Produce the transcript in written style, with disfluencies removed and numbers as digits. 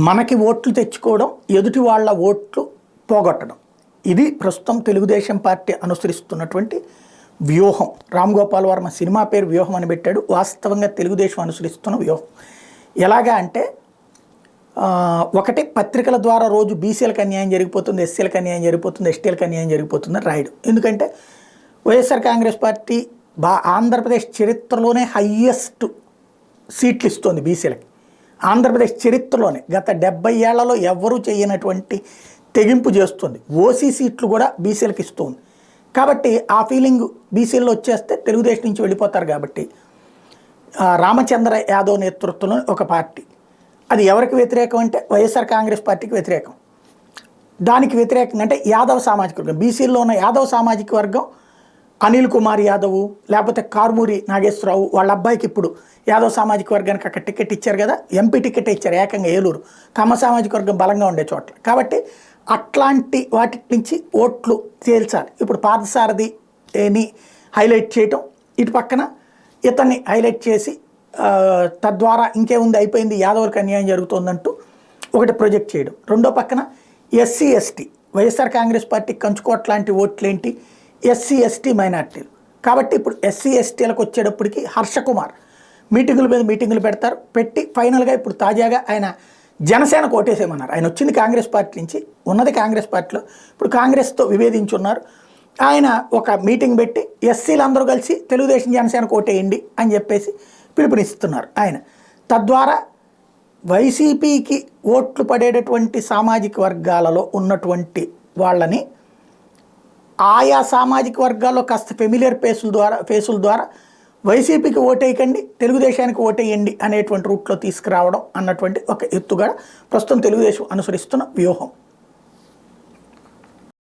మనకి ఓట్లు తెచ్చుకోవడం, ఎదుటి వాళ్ళ ఓట్లు పోగొట్టడం. ఇది ప్రస్తుతం తెలుగుదేశం పార్టీ అనుసరిస్తున్నటువంటి వ్యూహం. రామ్ గోపాల్ వర్మ సినిమా పేరు వ్యూహం అని పెట్టాడు. వాస్తవంగా తెలుగుదేశం అనుసరిస్తున్న వ్యూహం ఎలాగా అంటే, ఒకటి పత్రికల ద్వారా రోజు బీసీలకు అన్యాయం జరిగిపోతుంది, ఎస్సీలకు అన్యాయం జరిగిపోతుంది, ఎస్టీలకు అన్యాయం జరిగిపోతుంది అని రాయడం. ఎందుకంటే వైఎస్ఆర్ కాంగ్రెస్ పార్టీ ఆంధ్రప్రదేశ్ చరిత్రలోనే హయ్యెస్ట్ సీట్లు ఇస్తుంది బీసీలకి. ఆంధ్రప్రదేశ్ చరిత్రలోనే గత 70 ఏళ్లలో ఎవ్వరూ చేయనటువంటి తెగింపు చేస్తుంది. ఓసీ సీట్లు కూడా బీసీలకు ఇస్తుంది. కాబట్టి ఆ ఫీలింగ్ బీసీల్లో వచ్చేస్తే తెలుగుదేశం నుంచి వెళ్ళిపోతారు. కాబట్టి రామచంద్ర యాదవ్ నేతృత్వంలో ఒక పార్టీ, అది ఎవరికి వ్యతిరేకం అంటే వైఎస్ఆర్ కాంగ్రెస్ పార్టీకి వ్యతిరేకం. దానికి వ్యతిరేకంగా అంటే యాదవ్ సామాజిక వర్గం, బీసీల్లో ఉన్న యాదవ్ సామాజిక వర్గం అనిల్ కుమార్ యాదవ్, లేకపోతే కారుమూరి నాగేశ్వరరావు వాళ్ళ అబ్బాయికి ఇప్పుడు యాదవ్ సామాజిక వర్గానికి అక్కడ టికెట్ ఇచ్చారు కదా, ఎంపీ టికెట్ ఇచ్చారు ఏకంగా ఏలూరు. కమ్మ సామాజిక వర్గం బలంగా ఉండే చోట్ల. కాబట్టి అట్లాంటి వాటి నుంచి ఓట్లు తేల్చాలి. ఇప్పుడు పార్థసారథిని హైలైట్ చేయటం, ఇటు పక్కన ఇతన్ని హైలైట్ చేసి తద్వారా ఇంకేముంది అయిపోయింది యాదవులకు అన్యాయం జరుగుతుందంటూ ఒకటి ప్రొజెక్ట్ చేయడం. రెండో పక్కన ఎస్సీ ఎస్టీ, వైఎస్ఆర్ కాంగ్రెస్ పార్టీ కంచుకోట్లాంటి ఓట్లేంటి ఎస్సీ ఎస్టీ మైనార్టీలు. కాబట్టి ఇప్పుడు ఎస్సీ ఎస్టీలకు వచ్చేటప్పటికి హర్షకుమార్ మీటింగుల మీద మీటింగులు పెడతారు. పెట్టి ఫైనల్గా ఇప్పుడు తాజాగా ఆయన జనసేనకు ఓటేసేయమన్నారు. ఆయన వచ్చింది కాంగ్రెస్ పార్టీ నుంచి, ఉన్నది కాంగ్రెస్ పార్టీలో, ఇప్పుడు కాంగ్రెస్తో విభేదించున్నారు. ఆయన ఒక మీటింగ్ పెట్టి ఎస్సీలు అందరూ కలిసి తెలుగుదేశం జనసేనకు ఓటేయండి అని చెప్పేసి పిలుపునిస్తున్నారు ఆయన. తద్వారా వైసీపీకి ఓట్లు పడేటటువంటి సామాజిక వర్గాలలో ఉన్నటువంటి వాళ్ళని ఆయా సామాజిక వర్గాల్లో కాస్త ఫెమిలియర్ ఫేసుల ద్వారా వైసీపీకి ఓటేయకండి, తెలుగుదేశానికి ఓటేయండి అనేటువంటి రూట్లో తీసుకురావడం అన్నటువంటి ఒక ఎత్తుగడ ప్రస్తుతం తెలుగుదేశం అనుసరిస్తున్న వ్యూహం.